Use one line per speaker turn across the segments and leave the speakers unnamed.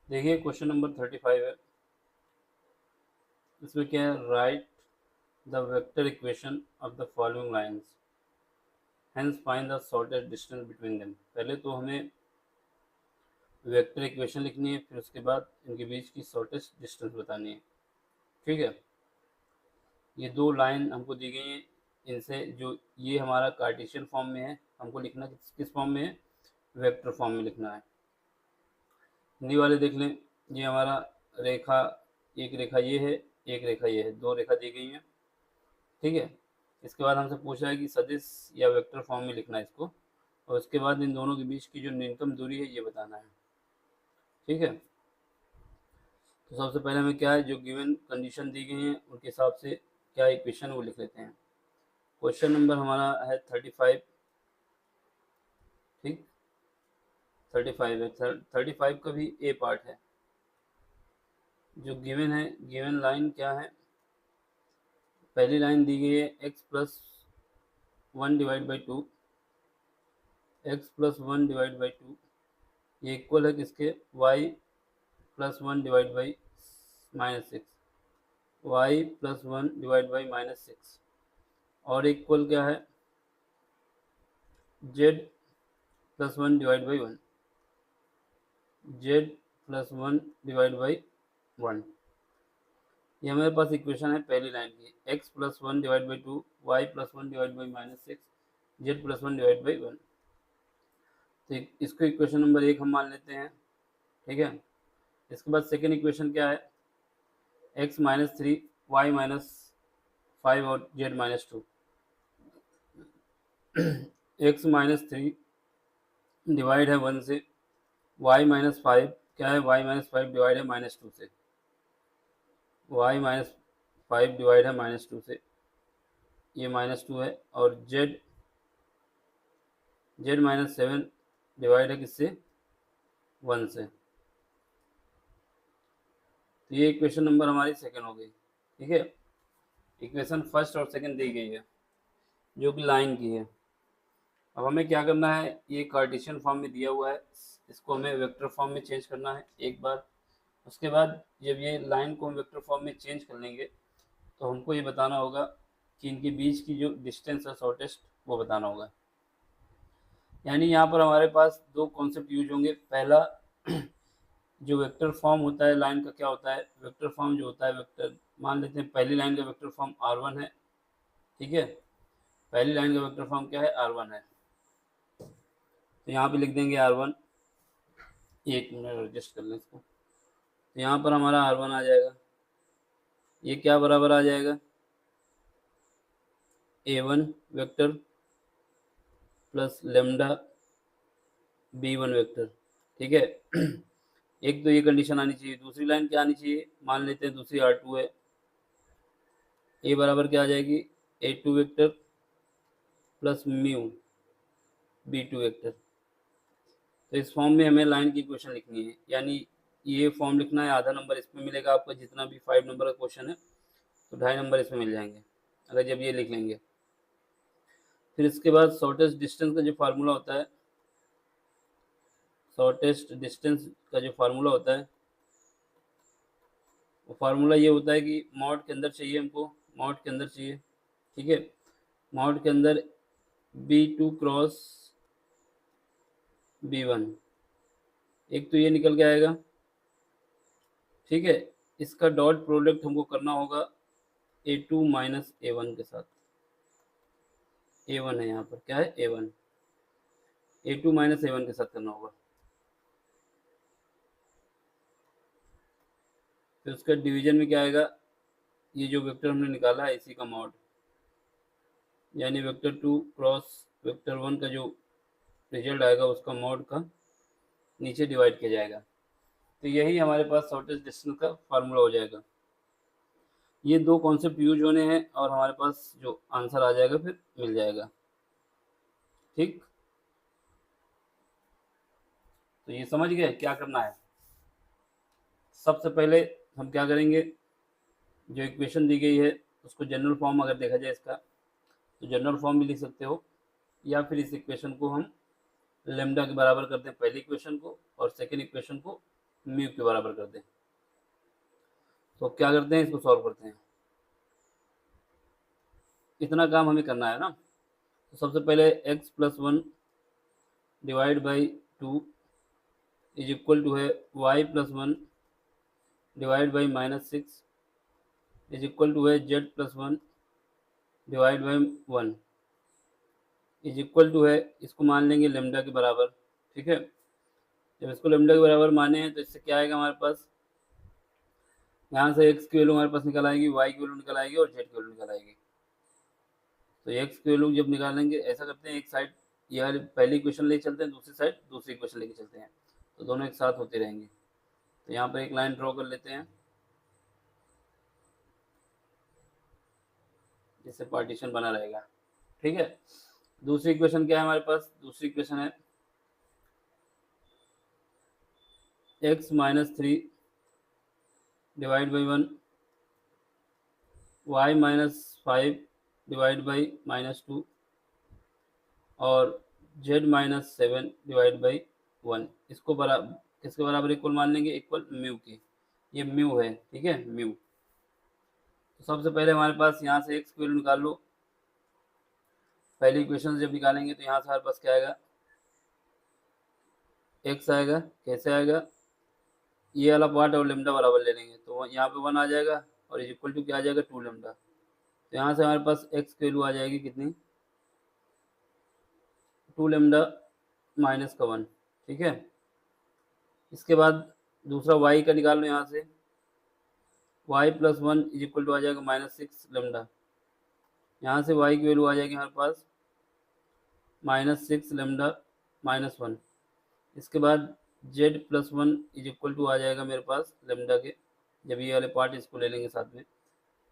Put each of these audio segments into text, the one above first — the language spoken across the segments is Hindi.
देखिए क्वेश्चन नंबर 35 है। इसमें क्या है, right the vector equation of the following lines hence find the shortest distance between them. पहले तो हमें वेक्टर इक्वेशन लिखनी है, फिर उसके बाद इनके बीच की शॉर्टेस्ट डिस्टेंस बतानी है। ठीक है, ये दो लाइन हमको दी गई हैं। इनसे जो ये हमारा कार्टेशियन फॉर्म में है, हमको लिखना किस फॉर्म में है, वेक्टर फॉर्म में लिखना है। हिंदी वाले देख लें, ये हमारा रेखा, एक रेखा ये है, एक रेखा ये है, दो रेखा दी गई हैं। ठीक है, इसके बाद हमसे पूछा है कि सदिश या वेक्टर फॉर्म में लिखना है इसको, और उसके बाद इन दोनों के बीच की जो न्यूनतम दूरी है ये बताना है। ठीक है, तो सबसे पहले हमें क्या है, जो गिवन कंडीशन दी गई है उनके हिसाब से क्या इक्वेशन वो लिख लेते हैं। क्वेश्चन नंबर हमारा है 35। ठीक, 35 है। 35 का भी ए पार्ट है। जो गिवन है, गिवन लाइन क्या है, पहली लाइन दी गई है एक्स प्लस 1/2, एक्स प्लस 1/2, ये इक्वल है किसके, वाई प्लस 1/-6, वाई प्लस 1/-6, और इक्वल क्या है, जेड प्लस 1/1, जेड प्लस 1/1। ये हमारे पास इक्वेशन है पहली लाइन की, x plus 1/2, y plus 1/-6, z plus 1/1। तो इसको इक्वेशन नंबर 1 हम मान लेते हैं। ठीक है, इसके बाद सेकेंड इक्वेशन क्या है, x-3, y-5 और z-2। x-3 डिवाइड है 1 से, y-5 क्या है, y-5 डिवाइड है -2 से, y-5 डिवाइड है -2 से, ये -2 है, और z-7 डिवाइड है किससे, 1 से। तो ये इक्वेशन नंबर हमारी सेकंड हो गई। ठीक है, इक्वेशन फर्स्ट और सेकंड दी गई है जो कि लाइन की है। अब हमें क्या करना है, ये कार्टेशियन फॉर्म में दिया हुआ है, इसको हमें वेक्टर फॉर्म में चेंज करना है एक बार। उसके बाद जब ये लाइन को हम वेक्टर फॉर्म में चेंज कर लेंगे तो हमको ये बताना होगा कि इनके बीच की जो डिस्टेंस है शॉर्टेस्ट वो बताना होगा। यानी यहाँ पर हमारे पास दो कॉन्सेप्ट यूज होंगे। पहला, जो वेक्टर फॉर्म होता है लाइन का, क्या होता है वेक्टर फॉर्म जो होता है, वेक्टर मान लेते हैं पहली लाइन का वेक्टर फॉर्म R1 है। ठीक है, पहली लाइन का वेक्टर फॉर्म क्या है, R1 है। तो यहाँ पे लिख देंगे R1, एक मिनट एडजस्ट कर लें इसको। तो यहाँ पर हमारा R1 आ जाएगा, ये क्या बराबर आ जाएगा, A1 vector plus lambda B1 vector. ठीक है, एक तो ये कंडीशन आनी चाहिए। दूसरी लाइन क्या आनी चाहिए, मान लेते हैं दूसरी R2 है, ए बराबर क्या आ जाएगी, A2 vector plus mu B2 vector. तो इस फॉर्म में हमें लाइन की इक्वेशन लिखनी है, यानी ये फॉर्म लिखना है। आधा नंबर इसमें मिलेगा आपका, जितना भी 5 नंबर का क्वेश्चन है तो 2.5 नंबर इसमें मिल जाएंगे अगर जब ये लिख लेंगे। फिर इसके बाद शॉर्टेस्ट डिस्टेंस का जो फार्मूला होता है, शॉर्टेस्ट डिस्टेंस का जो फार्मूला होता है, वो फार्मूला ये होता है कि मॉड के अंदर चाहिए हमको, मॉड के अंदर चाहिए। ठीक है, मॉड के अंदर B2 क्रॉस B1, एक तो ये निकल के आएगा। ठीक है, इसका डॉट प्रोडक्ट हमको करना होगा A2 माइनस A1 के साथ। A1 है यहाँ पर, क्या है, A1, A2 माइनस A1 के साथ करना होगा। फिर उसका डिवीजन में क्या आएगा, ये जो वेक्टर हमने निकाला है इसी का मॉड, यानी वेक्टर 2 क्रॉस वेक्टर 1 का जो रिजल्ट आएगा उसका मॉड का नीचे डिवाइड किया जाएगा। तो यही हमारे पास शॉर्टेस्ट डिस्टेंस का फार्मूला हो जाएगा। ये दो कॉन्सेप्ट यूज होने हैं और हमारे पास जो आंसर आ जाएगा फिर मिल जाएगा। ठीक, तो ये समझ गए क्या करना है। सबसे पहले हम क्या करेंगे, जो इक्वेशन दी गई है उसको जनरल फॉर्म अगर देखा जाए इसका, तो जनरल फॉर्म भी लिख सकते हो, या फिर इस इक्वेशन को हम लेमडा के बराबर करते हैं पहली इक्वेशन को, और सेकेंड इक्वेशन को म्यू के बराबर कर दें। तो क्या करते हैं, इसको सॉल्व करते हैं। इतना काम हमें करना है ना। तो सबसे पहले x plus 1 divide by 2 is equal to है y plus 1 divide by -6 is equal to है z plus 1 divide by 1 is equal to है, इसको मान लेंगे लेमडा के बराबर। ठीक है, जब इसको लेमडा के बराबर माने हैं तो इससे क्या आएगा हमारे पास, यहाँ से x की वैल्यू हमारे पास निकल आएगी, y की वैल्यू निकल आएगी और z की वैल्यू निकल आएगी। तो x की वैल्यू जब निकालेंगे, ऐसा करते हैं एक साइड ये वाली पहली इक्वेशन लेके चलते हैं, दूसरी साइड दूसरी इक्वेशन लेके चलते हैं, तो दोनों एक साथ होते रहेंगे। तो यहाँ पर एक लाइन ड्रॉ कर लेते हैं, जिससे पार्टीशन बना रहेगा। ठीक है, दूसरी इक्वेशन क्या है हमारे पास, दूसरी इक्वेशन है x minus 3 divide by 1 y minus 5 divide by -2 और z माइनस 7 डिवाइड बाई 1। इसको बराबर किसके बराबर इक्वल मान लेंगे, इक्वल म्यू के। ये म्यू है, ठीक है, म्यू। तो सबसे पहले हमारे पास यहाँ से x की वैल्यू निकाल लो। पहली इक्वेशन जब निकालेंगे तो यहाँ से हमारे पास क्या आएगा, x आएगा। कैसे आएगा, ये वाला पार्ट और लेमडा बराबर ले लेंगे तो यहाँ पे 1 आ जाएगा और इज इक्वल टू क्या आ जाएगा, 2 लेमडा। तो यहाँ से हमारे पास x की वैल्यू आ जाएगी कितनी, 2 लेमडा माइनस का 1। ठीक है, इसके बाद दूसरा y का निकाल लो। यहाँ से y plus 1 is equal to आ जाएगा -6 लेमडा। यहाँ से y की वैल्यू आ जाएगी हमारे पास -6 लेमडा -1। इसके बाद z plus 1 is equal to आ जाएगा मेरे पास लेमडा के। जब ये वाले पार्ट इसको ले लेंगे साथ में,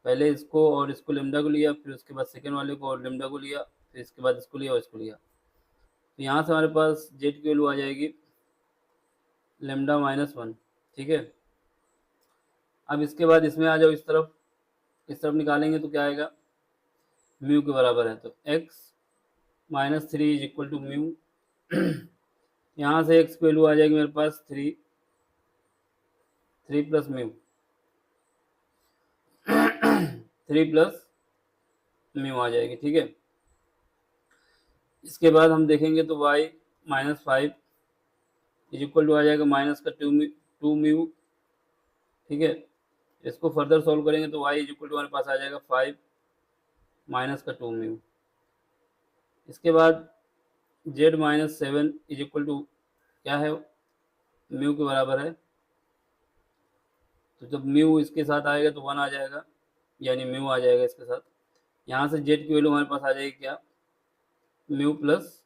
पहले इसको और इसको लेमडा को लिया, फिर उसके बाद सेकेंड वाले को और लेमडा को लिया, फिर इसके बाद इसको लिया और इसको लिया। तो यहाँ से हमारे पास z की वैल्यू आ जाएगी लेमडा -1। ठीक है, अब इसके बाद इसमें आ जाओ, इस तरफ निकालेंगे तो क्या आएगा, म्यू के बराबर है। तो x minus 3 is equal to mu. यहाँ से x की वैल्यू आ जाएगी मेरे पास 3 प्लस म्यू 3 प्लस म्यू आ जाएगी। ठीक है, इसके बाद हम देखेंगे तो y -5 इज इक्वल टू आ जाएगा माइनस का 2 म्यू। ठीक है, इसको फर्दर सॉल्व करेंगे तो y इज इक्वल टू हमारे पास आ जाएगा 5 माइनस का 2 म्यू। इसके बाद z minus 7 is equal to क्या है, म्यू के बराबर है। तो जब म्यू इसके साथ आएगा तो 1 आ जाएगा, यानी म्यू आ जाएगा इसके साथ। यहाँ से z की वैल्यू हमारे पास आ जाएगी क्या, म्यू प्लस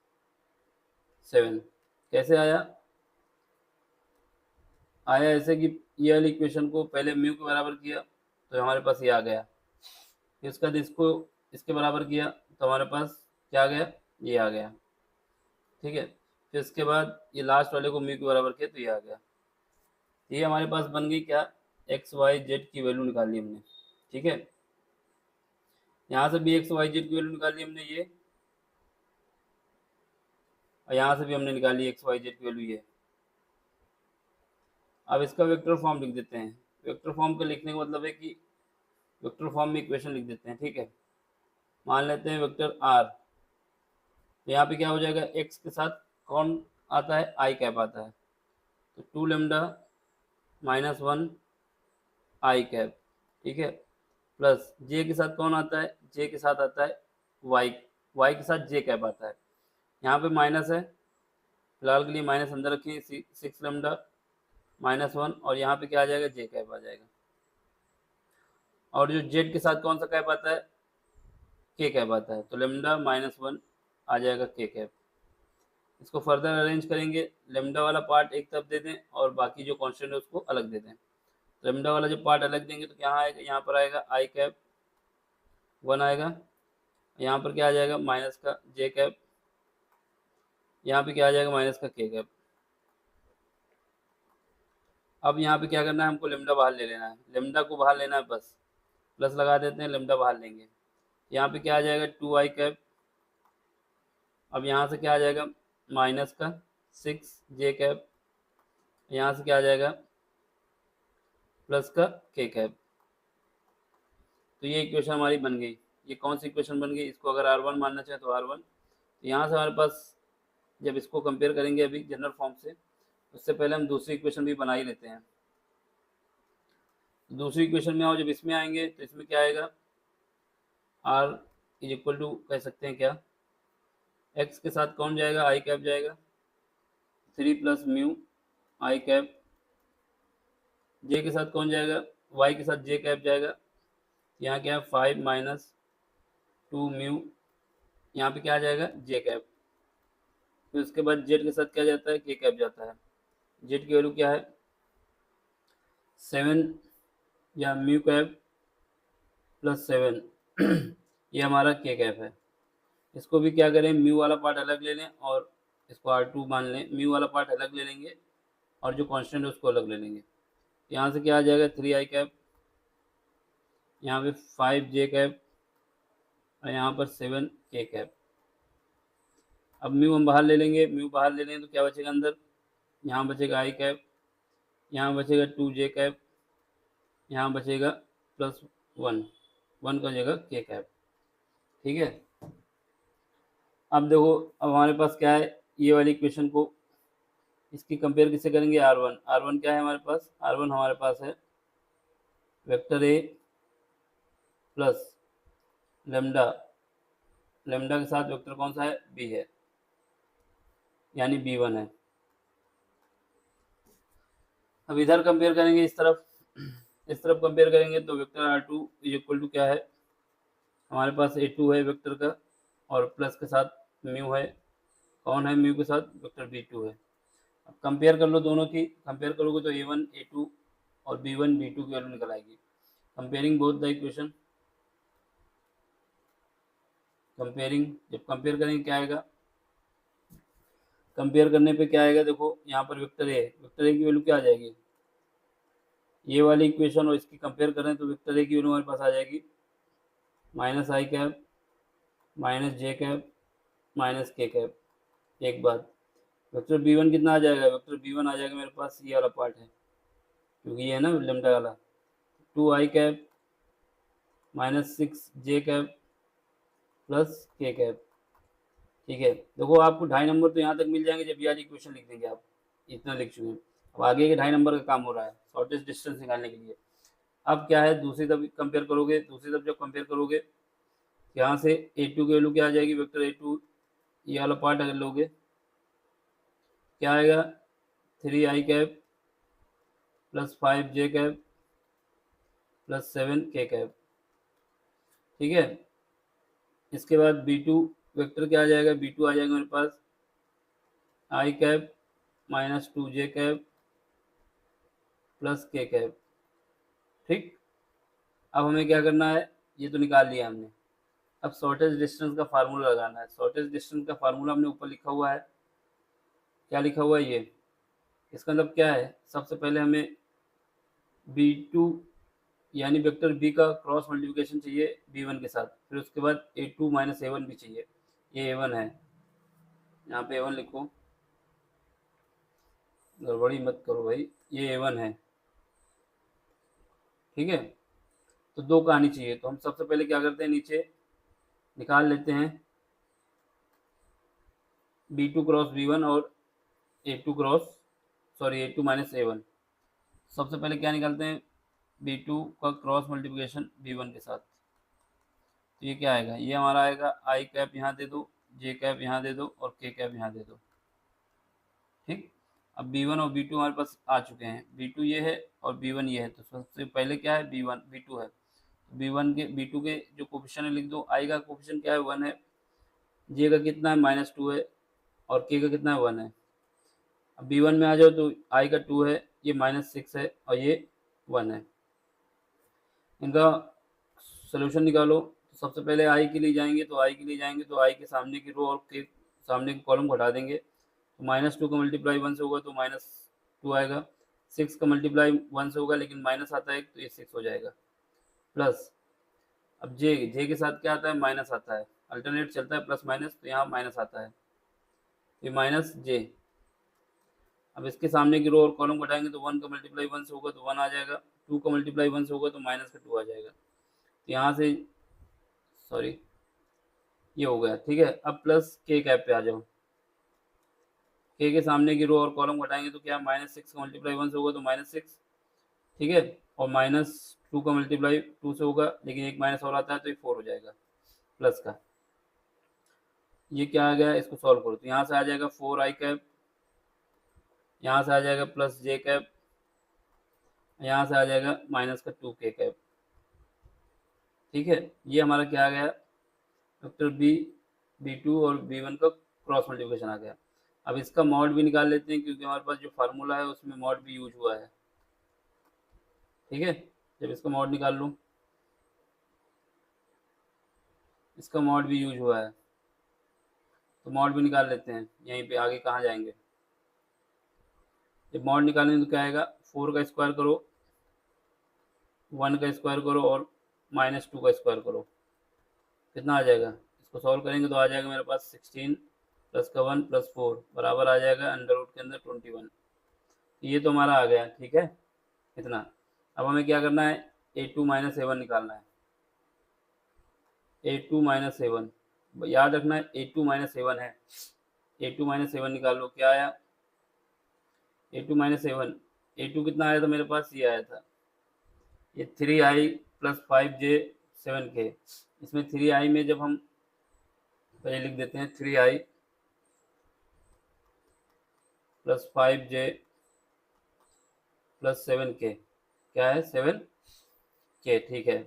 7। कैसे आया, ऐसे कि ये वाली इक्वेशन को पहले म्यू के बराबर किया तो हमारे पास ये आ गया, फिर उसके बाद इसको इसके बराबर किया तो हमारे पास क्या आ गया, ये आ गया। ठीक है, फिर इसके बाद ये लास्ट वाले को म्यू के बराबर किया तो ये आ गया। ये हमारे पास बन गई क्या, एक्स वाई जेड की वैल्यू निकाल ली हमने। ठीक है, यहाँ से भी एक्स वाई जेड की वैल्यू निकाल ली हमने ये, और यहाँ से भी हमने निकाली एक्स वाई जेड की वैल्यू ये। अब इसका वेक्टर फॉर्म लिख देते हैं। वेक्टर फॉर्म का लिखने का मतलब है कि वेक्टर फॉर्म में इक्वेशन लिख देते हैं। ठीक है, मान लेते हैं वेक्टर आर। यहाँ पे क्या हो जाएगा, एक्स के साथ कौन आता है, आई कैप आता है, तो 2 लेमडा -1 आई कैप। ठीक है, प्लस जे के साथ कौन आता है, जे के साथ आता है वाई, वाई के साथ जे कैप आता है। यहाँ पे माइनस है, फिलहाल के लिए माइनस अंदर रखिए, 6 लेमडा -1, और यहाँ पे क्या आ जाएगा, जे कैप आ जाएगा। और जो जेड के साथ कौन सा कैप आता है, के कैप आता है, तो लेमडा -1 आ जाएगा के कैप। इसको फर्दर अरेंज करेंगे, लेमडा वाला पार्ट एक तरफ दे दें और बाकी जो कांस्टेंट है उसको अलग दे दें। लेमडा वाला जो पार्ट अलग देंगे तो क्या आएगा, यहाँ पर आएगा आई कैप 1 आएगा, यहाँ पर क्या आ जाएगा, माइनस का जे कैप, यहाँ पे क्या आ जाएगा, माइनस का के कैप। अब यहाँ पे क्या करना है, हमको लेमडा बाहर ले लेना है, लेमडा को बाहर लेना है, बस प्लस लगा देते हैं, लेमडा बाहर लेंगे, यहाँ पे क्या आ जाएगा, 2 आई कैप। अब यहाँ से क्या आ जाएगा, माइनस का 6 जे कैप, यहाँ से क्या आ जाएगा, प्लस का के कैप। तो ये इक्वेशन हमारी बन गई। ये कौन सी इक्वेशन बन गई? इसको अगर R1 मानना चाहे तो R1। तो यहाँ से हमारे पास जब इसको कंपेयर करेंगे अभी जनरल फॉर्म से, उससे पहले हम दूसरी इक्वेशन भी बना ही लेते हैं। दूसरी इक्वेशन में आओ, जब इसमें आएंगे तो इसमें क्या आएगा? R इज इक्वल टू कह सकते हैं क्या, x के साथ कौन जाएगा? आई कैप जाएगा, 3 प्लस म्यू आई कैप। j के साथ कौन जाएगा? y के साथ j कैप जाएगा। यहाँ क्या है? 5 माइनस 2 म्यू, यहाँ पे क्या आ जाएगा? j cap. फिर उसके बाद z के साथ क्या जाता है? k कैप जाता है। z की वैल्यू क्या है? 7 या म्यू कैप प्लस 7 ये हमारा k कैप है। इसको भी क्या करें? म्यू वाला पार्ट अलग ले लें और इसको R2 मान लें। म्यू वाला पार्ट अलग ले लेंगे और जो कांस्टेंट है उसको अलग ले लेंगे। यहाँ से क्या आ जाएगा? 3 आई कैप, यहाँ पे 5 जे कैप और यहाँ पर 7 के कैप। अब म्यू हम बाहर ले लेंगे, म्यू बाहर ले लेंगे तो क्या बचेगा अंदर? यहाँ बचेगा आई कैप, यहाँ बचेगा 2 जे कैप, यहाँ बचेगा प्लस 1 का जगह के कैप। ठीक है। अब देखो, अब हमारे पास क्या है? ये वाली इक्वेशन को इसकी कंपेयर किससे करेंगे? R1 क्या है हमारे पास? R1 हमारे पास है vector A plus lambda, lambda के साथ वेक्टर कौन सा है? बी है, यानी B1 है। अब इधर कंपेयर करेंगे, इस तरफ, इस तरफ कंपेयर करेंगे तो vector R2 is equal to क्या है? हमारे पास A2 है वेक्टर का और प्लस के साथ म्यू है। कौन है म्यू के साथ? वेक्टर B2 है। अब कंपेयर कर लो दोनों की, कंपेयर करोगे तो A1 A2 और B1 B2 की वैल्यू निकल आएगी। Comparing both the equation, comparing, जब कंपेयर करेंगे क्या आएगा? कंपेयर करने पे क्या आएगा? देखो यहाँ पर वेक्टर ए, वेक्टर ए की वैल्यू क्या आ जाएगी? ये वाली इक्वेशन और इसकी कंपेयर करें तो वेक्टर ए की वैल्यू हमारे पास आ जाएगी माइनस आई कैप माइनस जे कैप माइनस के कैप। एक बात, वेक्टर B1 कितना आ जाएगा? वेक्टर B1 आ जाएगा मेरे पास ये वाला पार्ट है, क्योंकि ये है ना लेमडा वाला, 2 आई कैप माइनस 6 जे कैप प्लस के कैप। ठीक है। देखो आपको 2.5 नंबर तो यहाँ तक मिल जाएंगे जब ये वाली इक्वेशन लिख देंगे आप, इतना लिख चुके हैं। अब आगे के 2.5 नंबर का काम हो रहा है शॉर्टेस्ट डिस्टेंस निकालने के लिए। अब क्या है? दूसरी तरफ कंपेयर करोगे, दूसरी तरफ जब कंपेयर करोगे यहाँ से A2 की वैल्यू क्या आ जाएगी? वेक्टर A2 ये वाला पार्ट अगर लोगे क्या आएगा? 3 आई कैप प्लस 5 जे कैप प्लस 7 के कैप। ठीक है। इसके बाद B2 वेक्टर क्या आ जाएगा? B2 आ जाएगा मेरे पास आई कैप माइनस 2 जे कैप प्लस के कैप। ठीक। अब हमें क्या करना है? ये तो निकाल लिया हमने। अब शॉर्टेज डिस्टेंस का फार्मूला लगाना है। शॉर्टेज डिस्टेंस का फार्मूला हमने ऊपर लिखा हुआ है। क्या लिखा हुआ है? ये, इसका मतलब क्या है? सबसे पहले हमें B2 यानी वेक्टर B का क्रॉस मल्टीप्लिकेशन चाहिए B1 के साथ, फिर उसके बाद A2 माइनस A1 भी चाहिए। ये A1 है, यहाँ पे A1 लिखो, गड़बड़ी मत करो भाई, ये A1 है। ठीक है। तो 2 का आनी चाहिए, तो हम सबसे पहले क्या करते हैं? नीचे निकाल लेते हैं B2 क्रॉस B1 और A2 cross, sorry A2 minus A1। सबसे पहले क्या निकालते हैं? B2 का क्रॉस मल्टीप्लिकेशन B1 के साथ। तो ये क्या आएगा? ये हमारा आएगा आई कैप यहाँ दे दो, जे कैप यहाँ दे दो और के कैप यहाँ दे दो। ठीक। अब B1 और B2 हमारे पास आ चुके हैं। B2 ये है और B1 ये है, तो सबसे पहले क्या है? B2 है। B1 के B2 के जो कोफिशिएंट है लिख दो। आई का कोफिशिएंट क्या है? 1 है। जे का कितना है? -2 है। और के का कितना है? 1 है। अब B1 में आ जाओ तो आई का 2 है, ये -6 है और ये 1 है। इनका सोल्यूशन निकालो। तो सबसे पहले आई के लिए जाएंगे, तो आई के लिए जाएंगे तो आई के सामने की रो और के सामने की कॉलम को हटा देंगे। तो -2 का मल्टीप्लाई 1 से होगा तो -2 आएगा। 6 का मल्टीप्लाई 1 से होगा लेकिन माइनस आता है तो ये 6 हो जाएगा। प्लस, अब जे के साथ क्या आता है? माइनस आता है, अल्टरनेट चलता है प्लस माइनस, तो यहाँ माइनस आता है, ये माइनस जे। अब इसके सामने की रो और कॉलम घटाएंगे तो 1 का मल्टीप्लाई 1 से होगा तो 1 आ जाएगा, 2 का मल्टीप्लाई 1 से होगा तो माइनस का 2 आ जाएगा। तो यहाँ से सॉरी ये हो गया, ठीक है। अब प्लस के कैप पे आ जाओ, के के सामने की रो और कॉलम घटाएंगे तो क्या -6 का मल्टीप्लाई 1 से होगा तो -6, ठीक है। और -2 का मल्टीप्लाई 2 से होगा, लेकिन एक माइनस और आता है तो ये 4 हो जाएगा प्लस का। ये क्या आ गया, इसको सॉल्व करो तो यहाँ से आ जाएगा 4i कैप, यहाँ से आ जाएगा प्लस जे कैप, यहाँ से आ जाएगा माइनस का 2k कैप, ठीक है। ये हमारा क्या आ गया, वेक्टर b2 और b1 का क्रॉस मल्टीप्लिकेशन आ गया। अब इसका मॉड भी निकाल लेते हैं क्योंकि हमारे पास जो फार्मूला है उसमें मॉड भी यूज हुआ है, ठीक है। जब इसका मॉड निकाल लूँ, इसका मॉड भी यूज हुआ है तो मॉड भी निकाल लेते हैं, यहीं पे आगे कहाँ जाएंगे। जब मॉड निकालेंगे तो क्या आएगा, 4 का स्क्वायर करो, 1 का स्क्वायर करो और -2 का स्क्वायर करो, कितना आ जाएगा। इसको सॉल्व करेंगे तो आ जाएगा मेरे पास 16 प्लस का 1 प्लस 4 बराबर आ जाएगा अंडर रूट के अंदर 21। ये तो हमारा आ गया, ठीक है इतना। अब हमें क्या करना है, a2 माइनस a1 निकालना है। a2 माइनस a1 याद रखना है, a2 माइनस a1 है, a2 माइनस a1 निकाल लो। क्या आया, a2 माइनस a1, a2 कितना आया था मेरे पास, ये आया था, ये 3i प्लस 5j 7k। इसमें 3i में जब हम पहले लिख देते हैं 3i plus 5j plus 7k, क्या है 7k, ठीक है,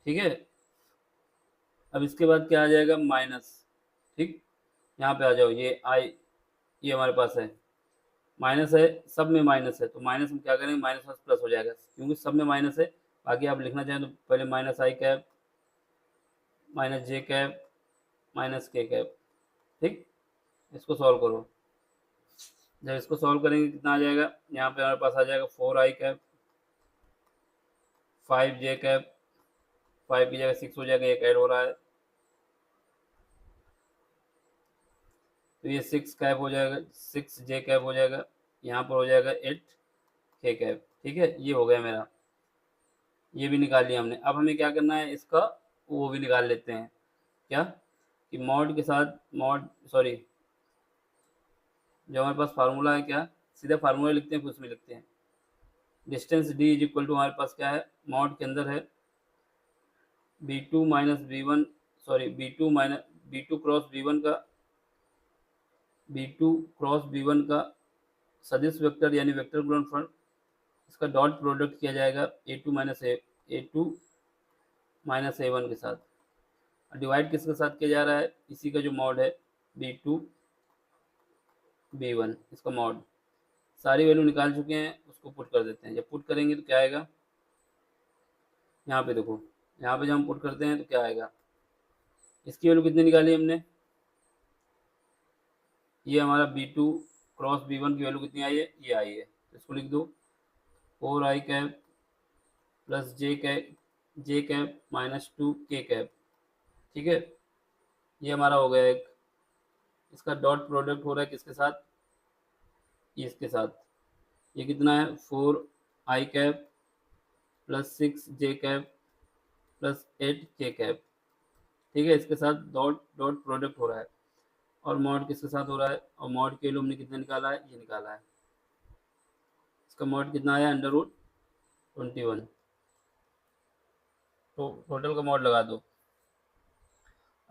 ठीक है। अब इसके बाद क्या आ जाएगा, माइनस, ठीक। यहाँ पे आ जाओ, ये आई, ये हमारे पास है, माइनस है, सब में माइनस है तो माइनस हम क्या करेंगे, माइनस प्लस प्लस हो जाएगा क्योंकि सब में माइनस है। बाकी आप लिखना चाहें तो पहले -i cap -j cap -k cap, ठीक। इसको सॉल्व करो, जब इसको सॉल्व करेंगे कितना आ जाएगा, यहाँ पे हमारे पास आ जाएगा 4i कैप 5j कैप, 5 की जगह 6 हो जाएगा, एक ऐड हो रहा है तो ये 6 कैप हो जाएगा, 6j कैप हो जाएगा, यहाँ पर हो जाएगा 8k कैप, ठीक है। ये हो गया मेरा, ये भी निकाल लिया हमने। अब हमें क्या करना है, इसका वो भी निकाल लेते हैं, क्या कि मॉड के साथ मॉड सॉरी जो हमारे पास फार्मूला है, क्या सीधा फार्मूला लिखते हैं फिर उसमें लिखते हैं distance d is equal to, हमारे पास क्या है मॉड के अंदर है b2 minus b1 sorry b2 cross b1 का b2 क्रॉस b1 का सदिश वेक्टर यानी वेक्टर गुणनफल, इसका डॉट प्रोडक्ट किया जाएगा a2 माइनस a1 के साथ। डिवाइड किसके साथ किया जा रहा है, इसी का जो मॉड है b2 b1, इसका मॉड। सारी वैल्यू निकाल चुके हैं, उसको पुट कर देते हैं। जब पुट करेंगे तो क्या आएगा, यहाँ पे देखो, यहाँ पे जब हम पुट करते हैं तो क्या आएगा, इसकी वैल्यू कितनी निकाली हमने, ये हमारा b2 क्रॉस b1 की वैल्यू कितनी आई है, ये आई है, तो इसको लिख दो 4i कैप प्लस जे कैप -2k कैप, ठीक है। ये हमारा हो गया एक, इसका डॉट प्रोडक्ट हो रहा है किसके साथ, इसके साथ। ये कितना है 4i cap plus 6j cap plus 8k cap, ठीक है। इसके साथ डॉट डॉट प्रोडक्ट हो रहा है और मॉड किसके साथ हो रहा है, और मॉड के लिए हमने कितना निकाला है, ये निकाला है। इसका मॉड कितना आया, √21, तो टोटल का मॉड लगा दो।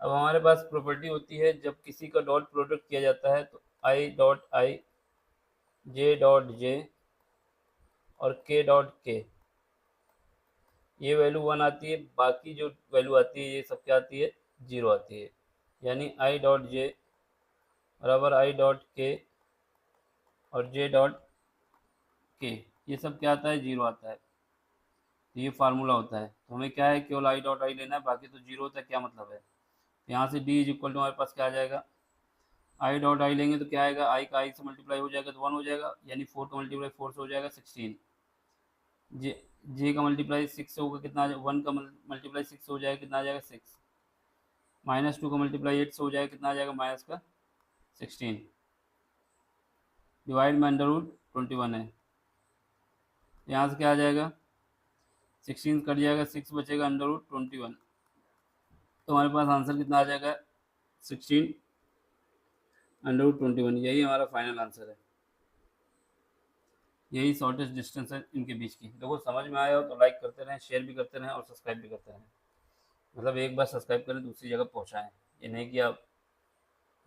अब हमारे पास प्रॉपर्टी होती है जब किसी का डॉट प्रोडक्ट किया जाता है तो i.i j.j और k.k ये वैल्यू 1 आती है, बाकी जो वैल्यू आती है ये सब क्या आती है, 0 आती है। यानी i.j बराबर i.k और j.k ये सब क्या आता है, 0 आता है। तो ये फार्मूला होता है, तो हमें क्या है केवल i.i लेना है, बाकी तो 0 होता है। क्या मतलब है, यहाँ से d इज इक्वल टू हमारे पास क्या आ जाएगा, i.i लेंगे तो क्या आएगा, i का i से मल्टीप्लाई हो जाएगा तो 1 हो जाएगा, यानी 4 का मल्टीप्लाई 4 से हो जाएगा 16। जे का मल्टीप्लाई 6 से होगा कितना, 1 का मल्टीप्लाई 6 से हो जाएगा कितना आ जाएगा 6, -2 का मल्टीप्लाई 8 से हो जाएगा कितना आ जाएगा, -16। डिवाइड में अंडर रूट 21 है, यहाँ से क्या आ जाएगा 16 कट जाएगा, 6 बचेगा अंडर रूट 21, तो हमारे पास आंसर कितना आ जाएगा 16 अंडर रूट 21। यही हमारा फाइनल आंसर है, यही शॉर्टेस्ट डिस्टेंस है इनके बीच की। देखो समझ में आया हो तो लाइक करते रहें, शेयर भी करते रहें और सब्सक्राइब भी करते रहें। मतलब एक बार सब्सक्राइब करें दूसरी जगह पहुँचाएँ, ये नहीं कि आप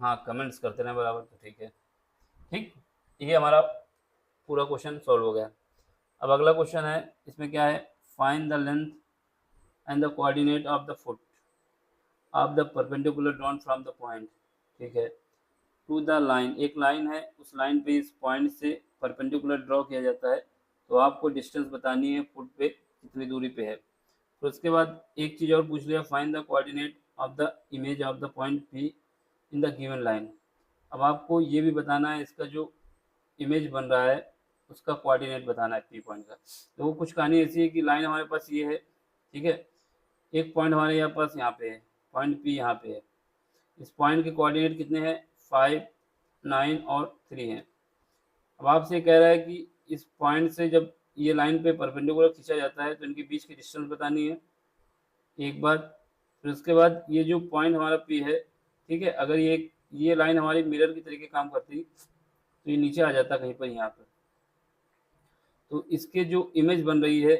हाँ कमेंट्स करते रहें बराबर, तो ठीक है। ठीक, ये हमारा पूरा क्वेश्चन सॉल्व हो गया। अब अगला क्वेश्चन है, इसमें क्या है, find the length and the coordinate of the foot of the perpendicular drawn from the point, ठीक है, टू द लाइन। एक लाइन है, उस लाइन पे इस पॉइंट से परपेंडिकुलर ड्रॉ किया जाता है, तो आपको डिस्टेंस बतानी है फुट पे कितनी दूरी पे है। तो उसके बाद एक चीज़ और पूछ लिया, find the coordinate of the image of the point P in the given line. अब आपको ये भी बताना है इसका जो इमेज बन रहा है उसका कोऑर्डिनेट बताना है पी पॉइंट का। तो वो कुछ कहानी ऐसी है कि लाइन हमारे पास ये है, ठीक है, एक पॉइंट हमारे यहाँ पास यहाँ पे है, पॉइंट पी यहाँ पे है, इस पॉइंट के कोऑर्डिनेट कितने हैं 5, 9 और 3 हैं। अब आपसे कह रहा है कि इस पॉइंट से जब ये लाइन पे परपेंडिकुलर खींचा जाता है तो इनके बीच की डिस्टेंस बतानी है एक बार। फिर उसके बाद ये जो पॉइंट हमारा पी है, ठीक है, अगर ये लाइन हमारी मिरर की तरीके काम करती तो ये नीचे आ जाता कहीं पर यहाँ पर, तो इसके जो इमेज बन रही है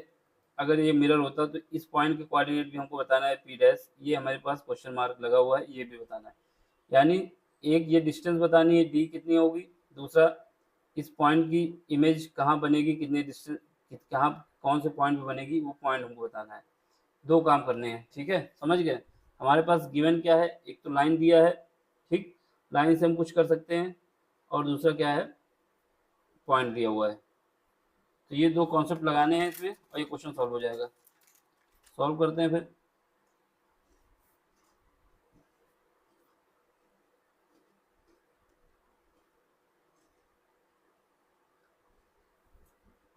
अगर ये मिरर होता तो इस पॉइंट के कोऑर्डिनेट भी हमको बताना है पी डैश, ये हमारे पास क्वेश्चन मार्क लगा हुआ है, ये भी बताना है। यानी एक ये डिस्टेंस बतानी है डी कितनी होगी, दूसरा इस पॉइंट की इमेज कहाँ बनेगी, कितने डिस्टेंस कहाँ कौन से पॉइंट पे बनेगी वो पॉइंट हमको बताना है। दो काम करने हैं, ठीक है, समझ गए। हमारे पास गिवन क्या है, एक तो लाइन दिया है, ठीक, लाइन से हम कुछ कर सकते हैं, और दूसरा क्या है पॉइंट दिया हुआ है। तो ये दो कॉन्सेप्ट लगाने हैं इसमें और ये क्वेश्चन सॉल्व हो जाएगा। सॉल्व करते हैं फिर।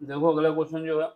देखो अगला क्वेश्चन जो है